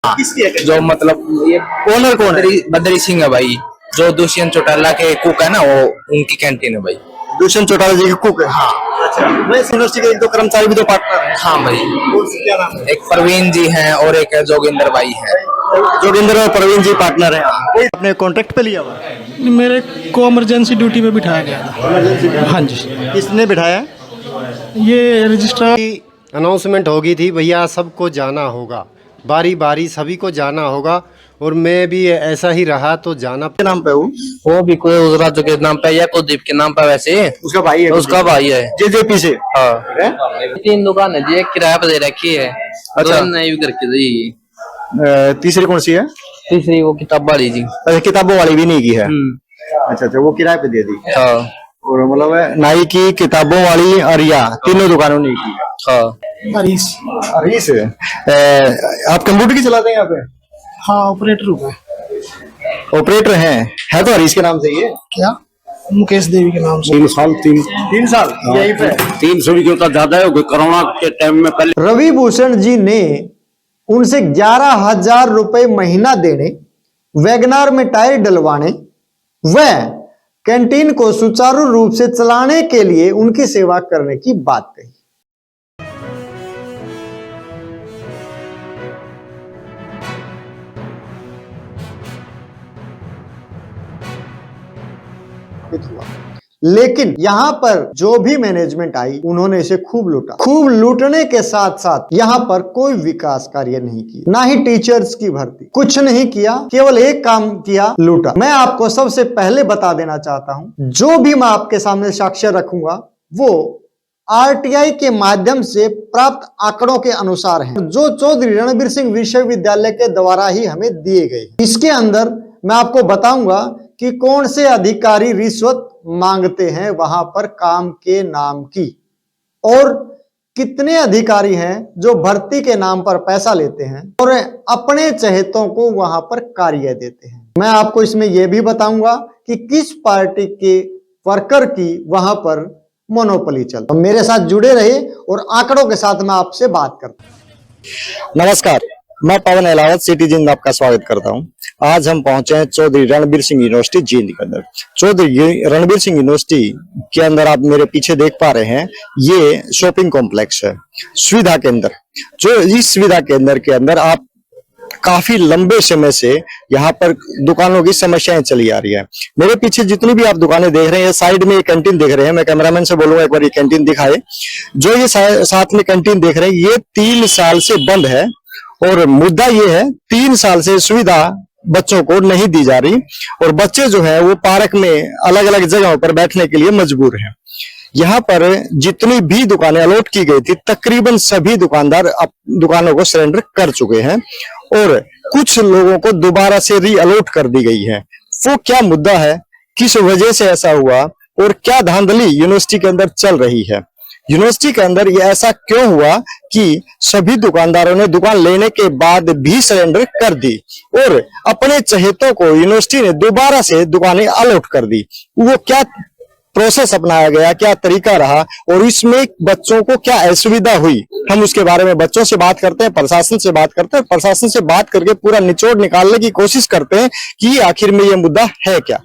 किसकी है? जो मतलब ये ओनर कौन है? बद्री सिंह है भाई। जो दुष्यंत चौटाला के कुक है ना, वो उनकी कैंटीन है भाई। दुष्यंत चौटाला जी के कुक है। हाँ अच्छा, मैं इस यूनिवर्सिटी के एक दो कर्मचारी भी तो पार्टनर है। हाँ भाई। क्या नाम है? एक प्रवीण जी हैं और एक जोगिंदर भाई है। जोगिंदर और प्रवीण जी पार्टनर हैं। आपने कॉन्ट्रैक्ट पे लिया हुआ? मेरे को इमरजेंसी ड्यूटी पे बिठाया गया था। हाँ जी। किसने बिठाया? ये रजिस्ट्रार अनाउंसमेंट होगी थी, भैया सबको जाना होगा, बारी बारी सभी को जाना होगा, और मैं भी ऐसा ही रहा तो जाना। के नाम पे वो भी कोई उस राजू के नाम पे या कुलदीप के नाम पे, वैसे उसका भाई है। उसका भाई है। जेजेपी से। हाँ। है? 3 दुकान है जी, एक किराए पे दे रखी है। अच्छा। दो नई भी करके दी। तीसरी कौन सी है? तीसरी वो किताब वाली जी। अच्छा, किताबों वाली भी नहीं की है। अच्छा अच्छा, वो किराए पे दे दी। हाँ और मतलब नाई की, किताबों वाली और या तीनों दुकानों ने की है। हाँ। हरीश। अरे से आप कंप्यूटर की चलाते हैं यहाँ पे? हाँ, ऑपरेटर हूँ। ऑपरेटर हैं? है तो हरीश के नाम से ये? क्या? मुकेश देवी के नाम से। 3 साल 3 साल यही पे? 300 भी क्यों ज्यादा है, कोरोना के टाइम में पहले रवि भूषण जी ने उनसे 11,000 रुपए महीना देने, वैगनार में टायर डलवाने व कैंटीन को सुचारू रूप से चलाने के लिए उनकी सेवा करने की बात कही। हुआ, लेकिन यहां पर जो भी मैनेजमेंट आई उन्होंने इसे खूब लूटा। खूब लूटने के साथ साथ यहां पर कोई विकास कार्य नहीं किया, ना ही टीचर्स की भर्ती, कुछ नहीं किया, केवल एक काम किया, लूटा। मैं आपको सबसे पहले बता देना चाहता हूं, जो भी मैं आपके सामने साक्ष्य रखूंगा वो आरटीआई के माध्यम से प्राप्त आंकड़ों के अनुसार हैं, जो चौधरी रणबीर सिंह विश्वविद्यालय के द्वारा ही हमें दिए गए। इसके अंदर मैं आपको बताऊंगा कि कौन से अधिकारी रिश्वत मांगते हैं वहां पर काम के नाम की, और कितने अधिकारी हैं जो भर्ती के नाम पर पैसा लेते हैं और अपने चहेतों को वहां पर कार्य देते हैं। मैं आपको इसमें यह भी बताऊंगा कि किस पार्टी के वर्कर की वहां पर मोनोपोली चलता। मेरे साथ जुड़े रहे और आंकड़ों के साथ मैं आपसे बात करता हूं। नमस्कार, मैं पवन अहलावत सिटीजन में आपका स्वागत करता हूं। आज हम पहुंचे हैं चौधरी रणबीर सिंह यूनिवर्सिटी जींद के अंदर। चौधरी रणबीर सिंह यूनिवर्सिटी के अंदर आप मेरे पीछे देख पा रहे हैं, ये शॉपिंग कॉम्प्लेक्स है सुविधा केंद्र। जो इस सुविधा केंद्र के अंदर आप काफी लंबे समय से यहाँ पर दुकानों की समस्याएं चली आ रही है। मेरे पीछे जितनी भी आप दुकानें देख रहे हैं, साइड में एक कैंटीन देख रहे हैं, मैं कैमरामैन से बोलूंगा एक बार ये कैंटीन दिखाए। जो ये साथ में कैंटीन देख रहे हैं, ये 3 साल से बंद है और मुद्दा ये है 3 साल से सुविधा बच्चों को नहीं दी जा रही और बच्चे जो है वो पार्क में अलग अलग जगहों पर बैठने के लिए मजबूर हैं। यहाँ पर जितनी भी दुकानें अलॉट की गई थी, तकरीबन सभी दुकानदार दुकानों को सरेंडर कर चुके हैं और कुछ लोगों को दोबारा से री अलॉट कर दी गई है। वो क्या मुद्दा है, किस वजह से ऐसा हुआ और क्या धांधली यूनिवर्सिटी के अंदर चल रही है, यूनिवर्सिटी के अंदर ये ऐसा क्यों हुआ कि सभी दुकानदारों ने दुकान लेने के बाद भी सरेंडर कर दी और अपने चहेतों को यूनिवर्सिटी ने दोबारा से दुकानें अलॉट कर दी। वो क्या प्रोसेस अपनाया गया, क्या तरीका रहा और इसमें बच्चों को क्या असुविधा हुई, हम उसके बारे में बच्चों से बात करते हैं, प्रशासन से बात करते हैं, प्रशासन से बात करके पूरा निचोड़ निकालने की कोशिश करते हैं कि आखिर में ये मुद्दा है क्या।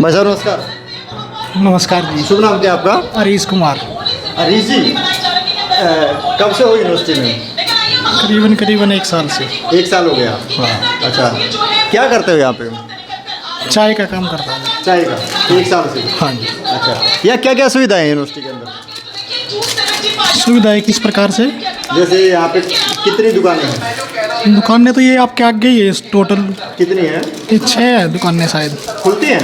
भाई साहब नमस्कार। नमस्कार जी। शुभ नाम क्या आपका? हरीश कुमार। हरीश जी, कब से हो यूनिवर्सिटी में? करीबन 1 साल से। 1 साल हो गया। हाँ। अच्छा, क्या करते हो यहाँ पे? चाय का काम करता हूँ। चाय का 1 साल से? हाँ जी। अच्छा, यह क्या क्या सुविधा है यूनिवर्सिटी के अंदर? सुविधाएं किस प्रकार से? जैसे यहाँ पे कितनी दुकानें हैं? दुकानें तो ये आपके आगे ही है टोटल। कितनी है? 6 है दुकानें शायद। खुलती हैं?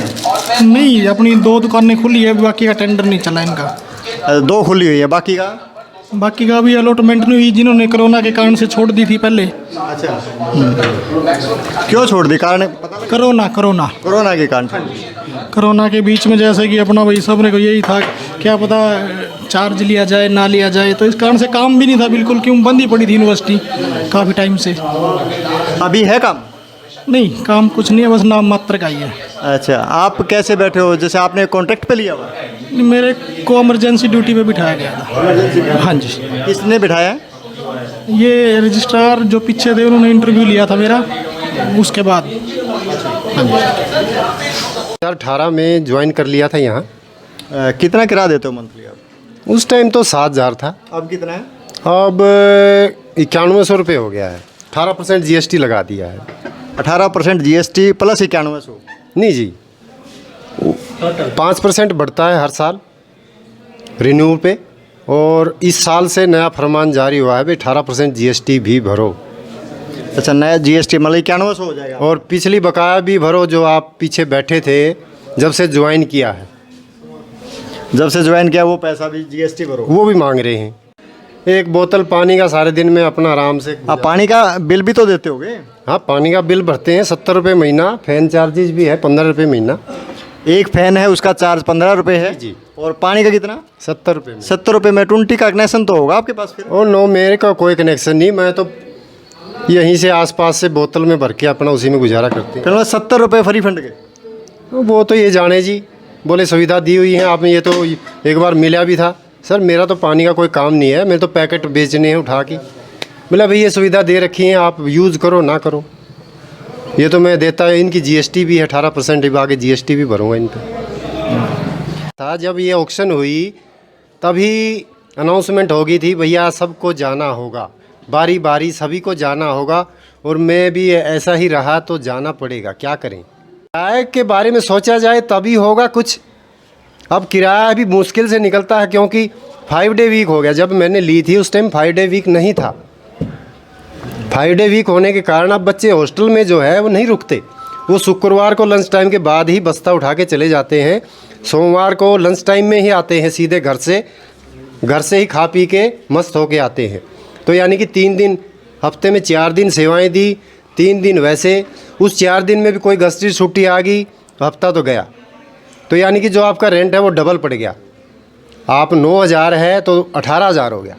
नहीं, अपनी 2 दुकानें खुली है, बाकी का टेंडर नहीं चला इनका। 2 खुली हुई है, बाकी का भी अलॉटमेंट नहीं हुई, जिन्होंने कोरोना के कारण से छोड़ दी थी पहले। अच्छा, क्यों छोड़ दी? कारण पता लगा? कोरोना के कारण। कोरोना के बीच में जैसे कि अपना भाई सबने को यही था, क्या पता चार्ज लिया जाए ना लिया जाए, तो इस कारण से काम भी नहीं था बिल्कुल, क्यों बंद ही पड़ी थी यूनिवर्सिटी काफ़ी टाइम से। अभी है काम? नहीं, काम कुछ नहीं है, बस नाम मात्र का ही है। अच्छा, आप कैसे बैठे हो? जैसे आपने कॉन्ट्रैक्ट पे लिया हुआ? मेरे को इमरजेंसी ड्यूटी पे बिठाया गया था। हाँ जी। किसने बिठाया? ये रजिस्ट्रार जो पीछे थे, उन्होंने इंटरव्यू लिया था मेरा, उसके बाद। हाँ जी। 2018 में ज्वाइन कर लिया था यहाँ। कितना किराया देते हो मंथली आप? उस टाइम तो 7,000 था। अब कितना है? अब 9100 रुपये हो गया है। 18% GST लगा दिया है। 18% GST प्लस 9100? नहीं जी, 5% बढ़ता है हर साल रिन्यू पे, और इस साल से नया फरमान जारी हुआ है भाई 18% GST भी भरो। अच्छा, नया GST मतलब 9100 हो जाएगा? और पिछली बकाया भी भरो, जो आप पीछे बैठे थे जब से ज्वाइन किया है। जब से ज्वाइन किया वो पैसा भी GST भरो? वो भी मांग रहे हैं। एक बोतल पानी का सारे दिन में अपना आराम से। आप पानी का बिल भी तो देते होगे? हाँ, पानी का बिल भरते हैं 70 रुपये महीना। फैन चार्जेज भी है 15 रुपये महीना। एक फैन है उसका चार्ज 15 रुपये है जी। और पानी का कितना? 70 रुपये में। 70 रुपये में 20 का कनेक्शन तो होगा आपके पास फिर? ओ नो, मेरे का कोई कनेक्शन नहीं, मैं तो यहीं से आसपास से बोतल में भर के अपना उसी में गुजारा करते हैं। फिर 70 रुपये फ्री फंड के? वो तो ये जाने जी, बोले सुविधा दी हुई है आपने, ये तो एक बार मिला भी था। सर मेरा तो पानी का कोई काम नहीं है, मेरे तो पैकेट बेचने हैं उठा के। बोला भाई ये सुविधा दे रखी है, आप यूज़ करो ना करो, ये तो मैं देता है। इनकी GST भी है 18%, आगे GST भी भरूँगा इन पर। था जब ये ऑक्शन हुई तभी अनाउंसमेंट हो गई थी, भैया सबको जाना होगा, बारी बारी सभी को जाना होगा, और मैं भी ऐसा ही रहा तो जाना पड़ेगा, क्या करें। किराए के बारे में सोचा जाए तभी होगा कुछ। अब किराया भी मुश्किल से निकलता है, क्योंकि 5 डे वीक हो गया। जब मैंने ली थी उस टाइम 5 डे वीक नहीं था। 5 डे वीक होने के कारण अब बच्चे हॉस्टल में जो है वो नहीं रुकते। वो शुक्रवार को लंच टाइम के बाद ही बस्ता उठा के चले जाते हैं, सोमवार को लंच टाइम में ही आते हैं सीधे घर से ही खा पी के मस्त होके आते हैं। तो यानी कि 3 दिन, हफ्ते में 4 दिन सेवाएं दी, 3 दिन वैसे। उस 4 दिन में भी कोई गस्ती छुट्टी आ गई, हफ्ता तो गया। तो यानी कि जो आपका रेंट है वो डबल पड़ गया। आप 9,000 है तो 18,000 हो गया।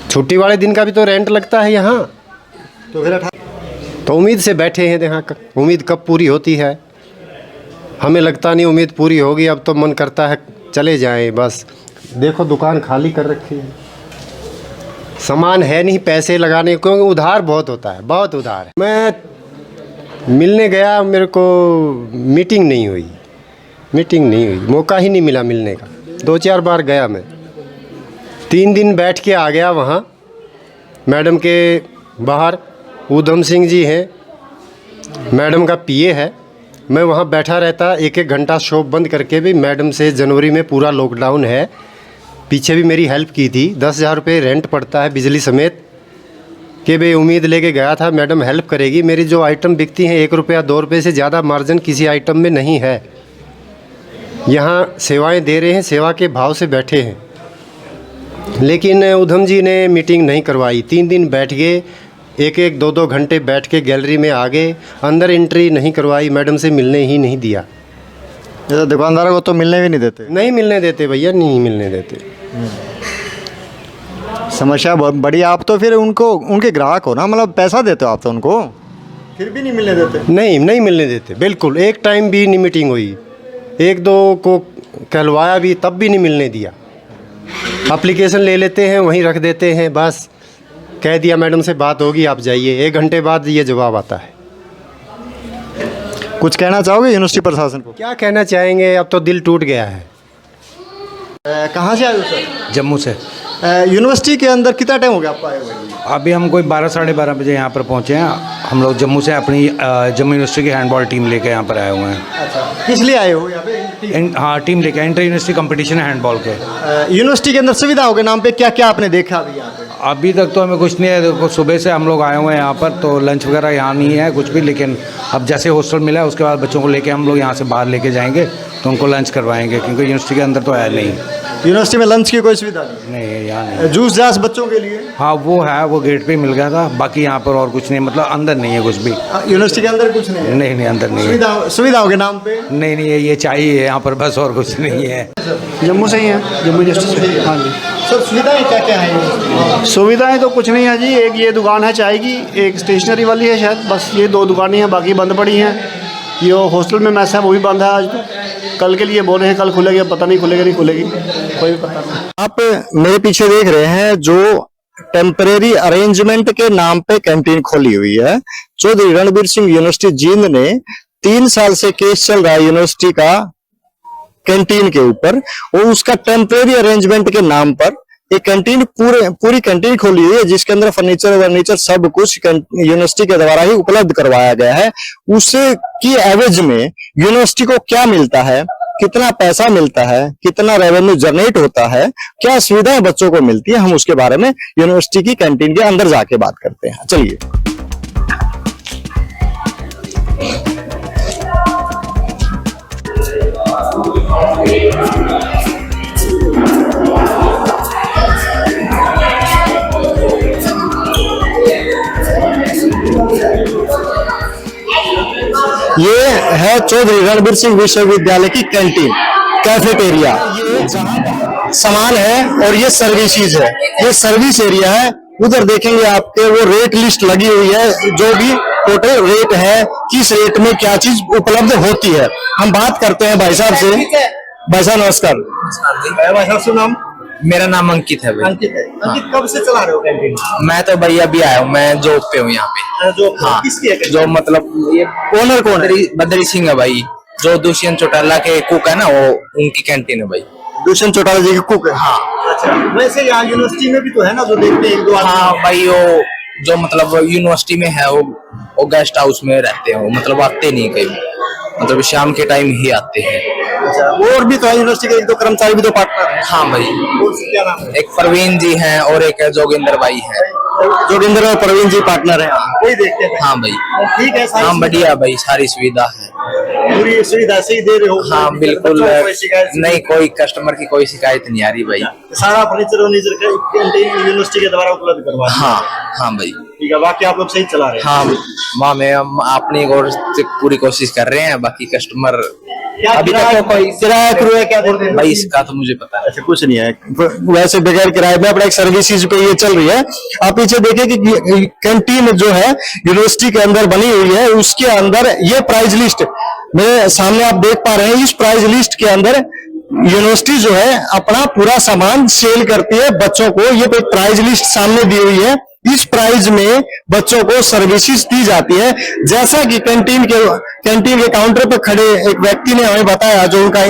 छुट्टी वाले दिन का भी तो रेंट लगता है यहाँ। तो फिर तो उम्मीद से बैठे हैं यहाँ, उम्मीद कब पूरी होती है हमें लगता नहीं उम्मीद पूरी होगी। अब तो मन करता है चले जाएं बस। देखो दुकान खाली कर रखी है, सामान है नहीं पैसे लगाने, क्योंकि उधार बहुत होता है, बहुत उधार है। मैं मिलने गया, मेरे को मीटिंग नहीं हुई, मौका ही नहीं मिला मिलने का। 2-4 बार गया मैं, 3 दिन बैठ के आ गया वहाँ। मैडम के बाहर उधम सिंह जी हैं, मैडम का PA है। मैं वहाँ बैठा रहता 1-1 घंटा शॉप बंद करके भी। मैडम से जनवरी में पूरा लॉकडाउन है, पीछे भी मेरी हेल्प की थी। 10,000 रुपये रेंट पड़ता है बिजली समेत, कि भाई उम्मीद लेके गया था मैडम हेल्प करेगी। मेरी जो आइटम बिकती हैं 1 रुपया 2 रुपये से ज़्यादा मार्जिन किसी आइटम में नहीं है। यहाँ सेवाएं दे रहे हैं, सेवा के भाव से बैठे हैं। लेकिन उधम जी ने मीटिंग नहीं करवाई। 3 दिन बैठ गए, 1-1, 2-2 घंटे बैठ के गैलरी में आ गए, अंदर एंट्री नहीं करवाई, मैडम से मिलने ही नहीं दिया। जैसे दुकानदारों को तो मिलने भी नहीं देते? नहीं मिलने देते भैया, नहीं मिलने देते। समस्या बहुत बड़ी। आप तो फिर उनके ग्राहक हो ना, मतलब पैसा देते हो आप तो उनको, फिर भी नहीं मिलने देते? नहीं मिलने देते बिल्कुल। एक टाइम भी नहीं मीटिंग हुई, 1-2 को कहलवाया भी तब भी नहीं मिलने दिया। एप्लीकेशन ले लेते हैं वहीं रख देते हैं, बस कह दिया मैडम से बात होगी आप जाइए, 1 घंटे बाद ये जवाब आता है। कुछ कहना चाहोगे यूनिवर्सिटी प्रशासन को? क्या कहना चाहेंगे, अब तो दिल टूट गया है। कहाँ से आए हो सर? जम्मू से। यूनिवर्सिटी के अंदर कितना टाइम हो गया आपको आए हुए? अभी हम कोई 12 साढ़े 12 बजे यहाँ पर पहुँचे हैं। हम लोग जम्मू से अपनी जम्मू यूनिवर्सिटी की हैंडबॉल टीम लेके यहाँ पर आए हुए हैं। अच्छा, किस लिए आए हो यहाँ पे? हाँ, टीम लेके इंटर यूनिवर्सिटी कंपटीशन है हैंडबॉल के। यूनिवर्सिटी के अंदर सुविधाओं के नाम पे क्या क्या आपने देखा अभी यहाँ पे? अभी तक तो हमें कुछ नहीं है। देखो, सुबह से हम लोग आए हुए हैं यहाँ पर, तो लंच वगैरह यहाँ नहीं है कुछ भी। लेकिन अब जैसे हॉस्टल मिला है उसके बाद बच्चों को लेके हम लोग यहाँ से बाहर लेके जाएंगे, तो उनको लंच करवाएंगे, क्योंकि यूनिवर्सिटी के अंदर तो है नहीं। यूनिवर्सिटी में लंच की कोई सुविधा नहीं? नहीं है, यहाँ नहीं। जूस जास बच्चों के लिए? हाँ वो है, वो गेट पे मिल गया था। बाकी यहाँ पर और कुछ नहीं, मतलब अंदर नहीं है कुछ भी। यूनिवर्सिटी के अंदर कुछ नहीं है? नहीं नहीं, अंदर नहीं है। सुविधाओं के नाम पे? नहीं नहीं, ये चाहिए यहाँ पर बस, और कुछ नहीं है। जम्मू से ही हैं, जम्मू यूनिवर्सिटी से। हाँ जी। सर सुविधाएं क्या क्या हैं? सुविधाएं तो कुछ नहीं है जी। एक ये दुकान है चाय की, एक स्टेशनरी वाली है शायद, बस ये 2 दुकानें हैं, बाकी बंद पड़ी हैं। ये हॉस्टल में मैस है, वो भी बंद है आज। तो कल के लिए बोल रहे हैं, कल खुलेगी, पता नहीं खुलेगी नहीं खुलेगी, कोई पता नहीं। आप मेरे पीछे देख रहे हैं जो टेम्परेरी अरेंजमेंट के नाम पे कैंटीन खोली हुई है। चौधरी रणबीर सिंह यूनिवर्सिटी जींद ने 3 साल से केस चल रहा है यूनिवर्सिटी का कैंटीन के ऊपर, और उसका टेम्परेरी अरेंजमेंट के नाम पर एक कैंटीन पूरी कैंटीन खोली हुई है, जिसके अंदर फर्नीचर सब कुछ यूनिवर्सिटी के द्वारा ही उपलब्ध करवाया गया है। उससे की एवज में यूनिवर्सिटी को क्या मिलता है, कितना पैसा मिलता है, कितना रेवेन्यू जनरेट होता है, क्या सुविधाएं बच्चों को मिलती है, हम उसके बारे में यूनिवर्सिटी की कैंटीन के अंदर जाके बात करते हैं। चलिए। ये है चौधरी रणबीर सिंह विश्वविद्यालय की कैंटीन, कैफेटेरिया। ये जहाँ सामान है और ये सर्विसेज है, ये सर्विस एरिया है। उधर देखेंगे आपके वो रेट लिस्ट लगी हुई है, जो भी टोटल रेट है, किस रेट में क्या चीज उपलब्ध होती है। हम बात करते हैं भाई साहब से। भाई साहब नमस्कार। भाई साहब से नाम? मेरा नाम अंकित है भाई। अंकित है। अंकित कब से चला रहे हो कैंटीन? मैं तो भैया अभी आया हूँ, मैं जॉब पे हूँ यहाँ पे। जो हाँ, किसकी है कैंटीन? जो मतलब ये ओनर कौन है? बद्री सिंह है भाई, जो दुष्यंत चौटाला के कुक है ना, वो उनकी कैंटीन है भाई। दुष्यंत चौटाला जी के कुक है? हाँ। अच्छा, वैसे यहाँ यूनिवर्सिटी में भी तो है ना, जो देखते हैं 1-2 हाँ भाई, वो जो मतलब यूनिवर्सिटी में है, वो गेस्ट हाउस में रहते हैं, वो मतलब आते नहीं कहीं, मतलब शाम के टाइम ही आते हैं। अच्छा, और भी तो है यूनिवर्सिटी के 1-2 कर्मचारी भी तो पार्टनर है? हाँ भाई, क्या नाम है? एक प्रवीण जी हैं और एक जोगिंदर भाई है। जोगिंदर और प्रवीण जी पार्टनर है। वही देखते हैं। हाँ भाई। ठीक है। हाँ बढ़िया भाई, सारी सुविधा है, पूरी सुविधा से ही दे रहे हो? हाँ बिल्कुल। बच्चों को कोई शिकायत नहीं, कोई कस्टमर की कोई शिकायत नहीं आ रही भाई। सारा फर्नीचर कैंटीन यूनिवर्सिटी के द्वारा उपलब्ध करवा? हाँ हाँ भाई। ठीक है, बाकी आप लोग सही चला रहे हैं? हाँ वहाँ में हम अपनी ओर से पूरी कोशिश कर रहे हैं, बाकी कस्टमर अभी तक तो कोई किराया क्रूया क्या देते हैं भाई, इसका तो मुझे पता है। अच्छा, कुछ नहीं है वैसे, बगैर किराए में अपना एक सर्विसेज पे ये चल रही है। आप पीछे देखें कि कैंटीन जो है यूनिवर्सिटी के अंदर बनी हुई है, उसके अंदर ये प्राइस लिस्ट मेरे सामने आप देख पा रहे हैं। इस प्राइस लिस्ट के अंदर यूनिवर्सिटी जो है अपना पूरा सामान सेल करती है बच्चों को। ये प्राइस लिस्ट सामने दी हुई है, इस प्राइस में बच्चों को सर्विसेज दी जाती है। जैसा कि कैंटीन के काउंटर पर खड़े एक व्यक्ति ने हमें बताया, जो उनका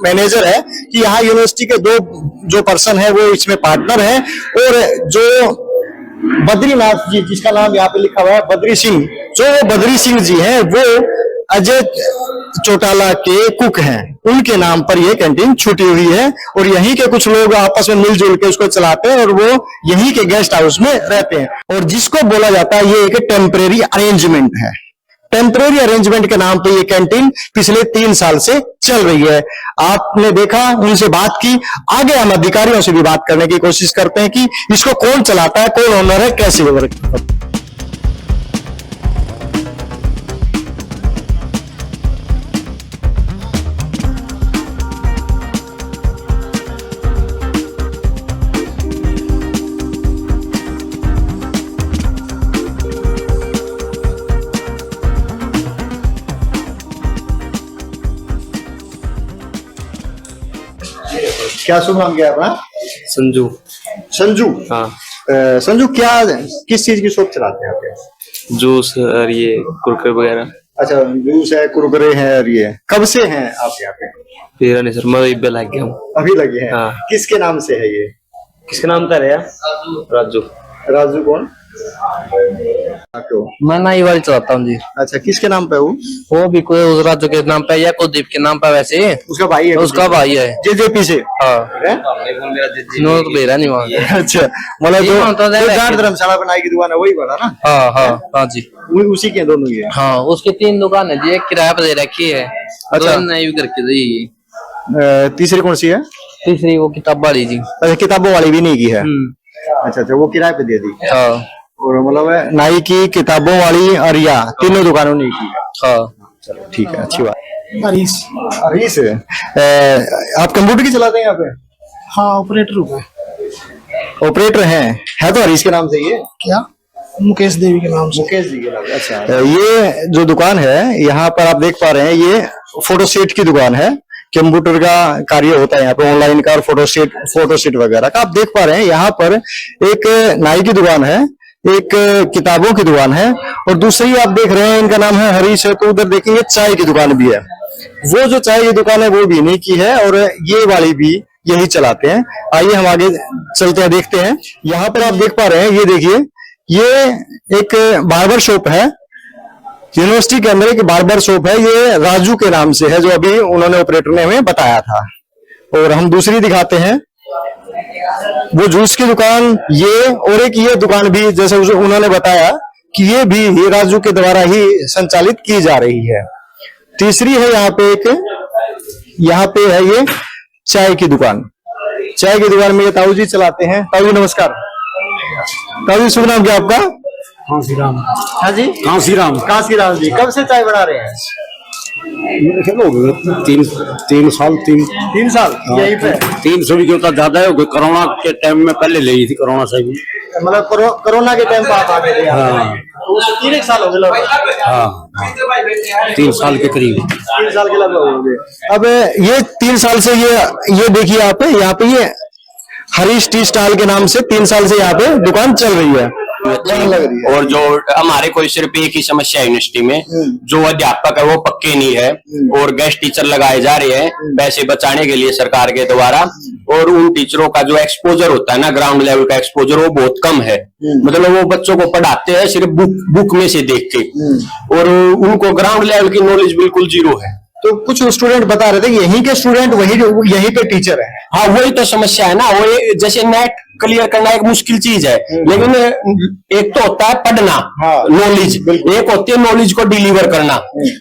मैनेजर है, कि यहाँ यूनिवर्सिटी के 2 जो पर्सन है वो इसमें पार्टनर है, और जो बद्रीनाथ जी, जिसका नाम यहाँ पे लिखा हुआ है बद्री सिंह, जो बद्री सिंह जी हैं वो अजय चौटाला के कुक हैं, उनके नाम पर यह कैंटीन छूटी हुई है, और यहीं के कुछ लोग आपस में मिलजुल के उसको चलाते हैं, और वो यहीं के गेस्ट हाउस में रहते हैं। और जिसको बोला जाता है ये एक टेम्परेरी अरेंजमेंट है। टेम्परेरी अरेंजमेंट के नाम पे ये कैंटीन पिछले 3 साल से चल रही है। आपने देखा, उनसे बात की, आगे हम अधिकारियों से भी बात करने की कोशिश करते हैं कि इसको कौन चलाता है, कौन ओनर है, कैसे वर्क। क्या शुभ नाम क्या है? संजू। संजू? हाँ। संजू, क्या किस चीज की शॉप चलाते हैं आप? जूस और ये कुरकुरे वगैरह। अच्छा, जूस है, कुरकुरे हैं, और ये कब से हैं आप यहाँ पे? तेरा नहीं सर, मैं इब्बे लग गया हूँ। अभी लगे हैं? हाँ। किसके नाम से है ये? किसके नाम का रहा? राजू। राजू कौन? ऑटो। मैं नाई वाली चलाता हूँ जी। अच्छा, किसके नाम पे वो भी कोई उस राजू के नाम पे या कुलदीप के नाम पे, वैसे उसका भाई है? उसका भाई है। जेजेपी से हाँ, है? नो तो बेरा नहीं वहाँ। अच्छा, मतलब ये कौन सा जो है? जाट धर्मशाला बनाई की दुकान है वही वाला ना? हाँ हाँ हाँ जी। उसी के दोनों ही है। हाँ, उसकी 3 दुकान है जी, एक किराए पे दे रखी है। अच्छा। 2 नई करके दी। तीसरी कौन सी है? तीसरी वो किताब वाली जी। अच्छा, किताबों वाली भी नहीं की है? अच्छा अच्छा, वो किराए पे दे दी। हाँ और मतलब नाई की, किताबों वाली और या तीनों दुकानों ने की है। हाँ। चलो ठीक है, अच्छी बात। हरीश। हरीश, आप कंप्यूटर की चलाते हैं यहाँ पे? हाँ, ऑपरेटर हूँ मैं। ऑपरेटर हैं? है तो हरीश के नाम से ये? क्या? मुकेश देवी के नाम से। मुकेश जी के नाम से। अच्छा, ये जो दुकान है यहाँ पर आप देख पा रहे हैं, ये फोटोस्टेट की दुकान है। कंप्यूटर का कार्य होता है यहाँ पे, ऑनलाइन का और फोटोस्टेट वगैरह का। आप देख पा रहे हैं यहाँ पर एक नाई की दुकान है, एक किताबों की दुकान है, और दूसरी आप देख रहे हैं इनका नाम है हरीश है। तो उधर देखेंगे चाय की दुकान भी है। वो जो चाय की दुकान है वो भी इन्हीं की है, और ये वाली भी यही चलाते हैं। आइए हम आगे चलते हैं, देखते हैं। यहाँ पर आप देख पा रहे हैं, ये देखिए, ये एक बार्बर शॉप है। यूनिवर्सिटी के अंदर एक बार्बर शॉप है, ये राजू के नाम से है, जो अभी उन्होंने ऑपरेटर ने हमें बताया था। और हम दूसरी दिखाते हैं, वो जूस की दुकान, ये और एक ये दुकान भी, जैसे उन्होंने बताया कि ये भी राजू के द्वारा ही संचालित की जा रही है। तीसरी है यहाँ पे यहाँ पे है ये चाय की दुकान। चाय की दुकान में ये ताऊ जी चलाते हैं। ताऊ जी नमस्कार। ताऊ जी, शुभ नाम क्या आपका? कांसीराम। हाँ जी, कांसीराम। कांसीराम जी। कब से चाय बना रहे हैं? मेरे ख्याल हो गए 3 साल। 3 साल यहीं पे? 3 से भी क्यों ज्यादा है। कोरोना के टाइम में पहले ले थी, कोरोना से भी। मतलब कोरोना के टाइम पर आप आ गए थे यहाँ पे? हाँ। तो उससे 3 साल हो गए लगभग? हाँ, 3 साल के करीब। 3 साल के लगभग हो गए। अब ये 3 साल से ये देखिए आप यहाँ पे ये हरीश टी स्टॉल के नाम से 3 साल से यहाँ पे दुकान चल रही है। लग रही है। और जो हमारे कोई सिर्फ एक ही समस्या है यूनिवर्सिटी में, जो अध्यापक है वो पक्के नहीं है, और गेस्ट टीचर लगाए जा रहे हैं पैसे बचाने के लिए सरकार के द्वारा। और उन टीचरों का जो एक्सपोजर होता है ना, ग्राउंड लेवल का एक्सपोजर, वो बहुत कम है। मतलब वो बच्चों को पढ़ाते हैं सिर्फ बुक में से देख के, और उनको ग्राउंड लेवल की नॉलेज बिल्कुल जीरो है। तो कुछ स्टूडेंट बता रहे थे कि यहीं के स्टूडेंट यहीं पे टीचर है। हाँ, वही तो समस्या है ना। वो जैसे नेट क्लियर करना एक मुश्किल चीज है, लेकिन एक तो होता है पढ़ना, नॉलेज, एक होती है नॉलेज को डिलीवर करना।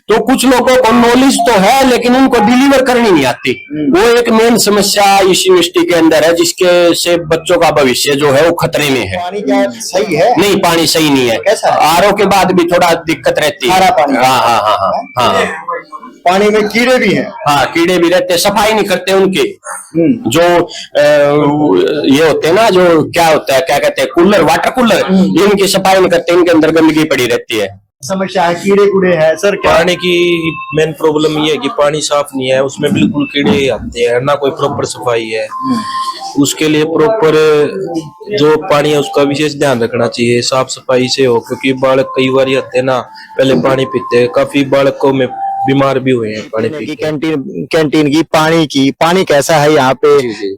तो कुछ लोगों को नॉलेज तो है लेकिन उनको डिलीवर करनी नहीं आती। वो एक मेन समस्या इस यूनिवर्सिटी के अंदर है, जिसके से बच्चों का भविष्य जो है वो खतरे में है। पानी क्या सही है? नहीं, पानी सही नहीं है। कैसा है? आरओ के बाद भी थोड़ा दिक्कत रहती है। खारा पानी? हाँ हाँ हाँ हाँ हाँ। पानी में कीड़े भी हैं? हाँ, कीड़े भी रहते हैं, सफाई नहीं करते उनके। जो ये होते हैं ना, जो क्या होता है, क्या कहते हैं, कूलर, वाटर कूलर, इनकी सफाई नहीं करते, इनके अंदर गंदगी पड़ी रहती है। समस्या है, कीड़े कूड़े हैं सर? क्या पानी की मेन प्रॉब्लम ये है कि पानी साफ नहीं है, उसमें बिल्कुल कीड़े आते हैं, ना कोई प्रॉपर सफाई है। उसके लिए प्रॉपर जो पानी है उसका विशेष ध्यान रखना चाहिए, साफ सफाई से हो, क्योंकि बालक कई बार आते हैं ना, पहले पानी पीते हैं, काफी बालकों में बीमार भी हुए हैं पानी पी के। कैंटीन की, पानी कैसा है यहाँ पे?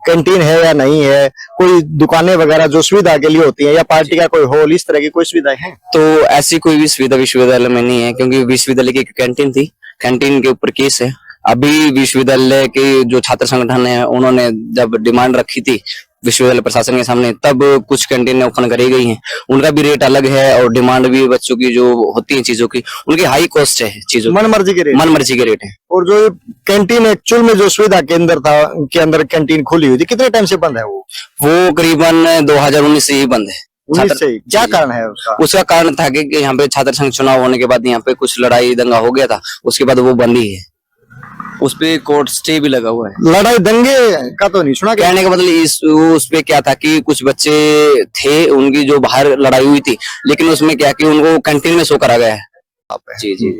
कैंटीन है या नहीं है? कोई दुकानें वगैरह जो सुविधा के लिए होती है, या पार्टी का कोई हॉल, इस तरह की कोई सुविधाएं हैं? तो ऐसी कोई भी सुविधा विश्वविद्यालय में नहीं है, क्योंकि विश्वविद्यालय की कैंटीन थी, कैंटीन के ऊपर केस है। अभी विश्वविद्यालय के जो छात्र संगठन है, उन्होंने जब डिमांड रखी थी विश्वविद्यालय प्रशासन के सामने, तब कुछ कैंटीनें ओपन करी गई हैं। उनका भी रेट अलग है, और डिमांड भी बच्चों की जो होती है चीजों की, उनकी हाई कॉस्ट है चीजों, मन मर्जी के रेट है। और जो कैंटीन एक्चुअल में जो सुविधा केंद्र था, के अंदर कैंटीन खुली हुई थी, कितने टाइम से बंद है वो करीबन 2019 से ही बंद है। 19 से? क्या कारण है उसका? उसका कारण था कि यहाँ पे छात्र संघ चुनाव होने के बाद यहाँ पे कुछ लड़ाई दंगा हो गया था, उसके बाद वो बंद ही है। उस पे कोर्ट स्टे भी लगा हुआ है। लड़ाई दंगे का तो नहीं सुना? कहने का मतलब उस पे क्या था कि कुछ बच्चे थे उनकी जो बाहर लड़ाई हुई थी, लेकिन उसमें क्या कि उनको कैंटीन में शो करा गया है। जी जी।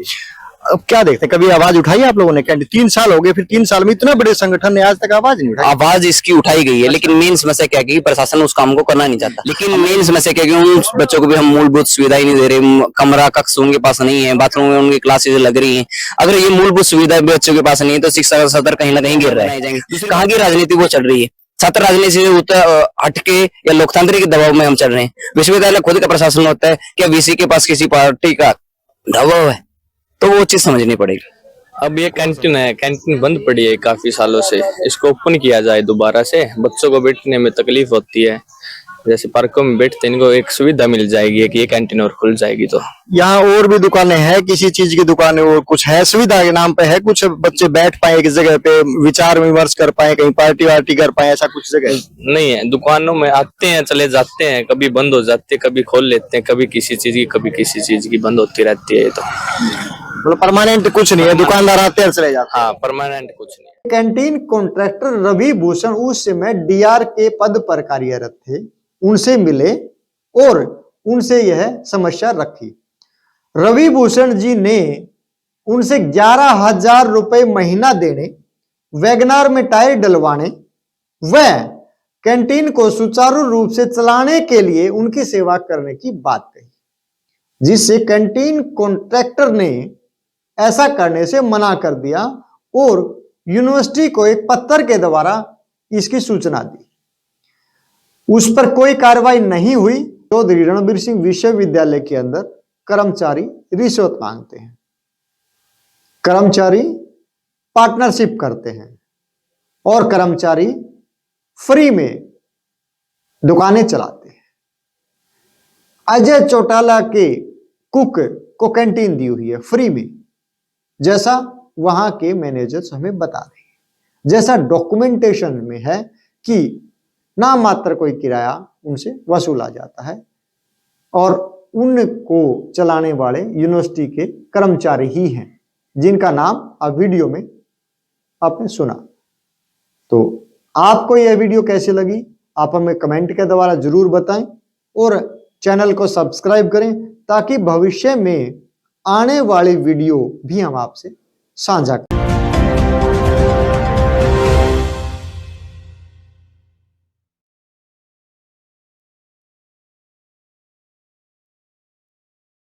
अब क्या देखते हैं, कभी आवाज उठाई आप लोगों ने? कैंटीन 3 साल हो गए, फिर 3 साल में इतना बड़े संगठन ने आज तक आवाज नहीं उठाई। आवाज इसकी उठाई गई है, लेकिन मेन समस्या क्या है कि प्रशासन उस काम को करना नहीं चाहता। लेकिन मेन समस्या क्या है कि उन बच्चों को भी हम मूलभूत सुविधा ही नहीं दे रहे। कमरा कक्ष उनके पास नहीं है, बाथरूम में उनकी क्लासेज लग रही हैं। अगर ये मूलभूत सुविधा बच्चों के पास नहीं है तो शिक्षा का स्तर कहीं ना कहीं गिर रहा है। कहाँ की राजनीति वो चल रही है, छात्र राजनीति से हटके या लोकतांत्रिक दबाव में हम चल रहे हैं। विश्वविद्यालय खुद का प्रशासन होता है, क्या वीसी के पास किसी पार्टी का दबाव है? तो वो चीज समझनी पड़ेगी। अब ये कैंटीन है, कैंटीन बंद पड़ी है काफी सालों से, इसको ओपन किया जाए दोबारा से। बच्चों को बैठने में तकलीफ होती है, जैसे पार्कों में बैठते हैं, इनको एक सुविधा मिल जाएगी कि ये कैंटीन और खुल जाएगी। तो यहाँ और भी दुकानें हैं, किसी चीज की दुकानें और कुछ है, सुविधा के नाम पे है, कुछ बच्चे बैठ पाए एक जगह पे, विचार विमर्श कर पाए, कहीं पार्टी वार्टी कर पाए, ऐसा कुछ जगह नहीं है। दुकानों में आते हैं चले जाते हैं, कभी बंद हो जाते हैं, कभी खोल लेते हैं, कभी किसी चीज की कभी किसी चीज की बंद होती रहती है। ये तो मतलब परमानेंट कुछ नहीं है, दुकानदार आते हैं चले जाते हैं। हाँ, परमानेंट कुछ नहीं। कैंटीन कॉन्ट्रैक्टर रवि भूषण उस समय डीआर के पद पर कार्यरत थे, उनसे मिले और उनसे यह समस्या रखी। रवि भूषण जी ने उनसे 11,000 रुपए महीना देने, वैगनार में टायर डलवाने व कैंटीन को सुचारू रूप से चलाने के लिए उनकी सेवा करने की बात कही, जिससे कैंटीन कॉन्ट्रैक्टर ने ऐसा करने से मना कर दिया और यूनिवर्सिटी को एक पत्र के द्वारा इसकी सूचना दी। उस पर कोई कार्रवाई नहीं हुई। चौधरी रणबीर सिंह विश्वविद्यालय के अंदर कर्मचारी रिश्वत मांगते हैं, कर्मचारी पार्टनरशिप करते हैं और कर्मचारी फ्री में दुकानें चलाते हैं। अजय चौटाला के कुक को कैंटीन दी हुई है फ्री में, जैसा वहां के मैनेजर्स हमें बता रहे हैं, जैसा डॉक्यूमेंटेशन में है कि नाम मात्र कोई किराया उनसे वसूला जाता है और उनको चलाने वाले यूनिवर्सिटी के कर्मचारी ही हैं, जिनका नाम आप वीडियो में आपने सुना। तो आपको यह वीडियो कैसी लगी आप हमें कमेंट के द्वारा जरूर बताएं और चैनल को सब्सक्राइब करें, ताकि भविष्य में आने वाली वीडियो भी हम आपसे साझा करें।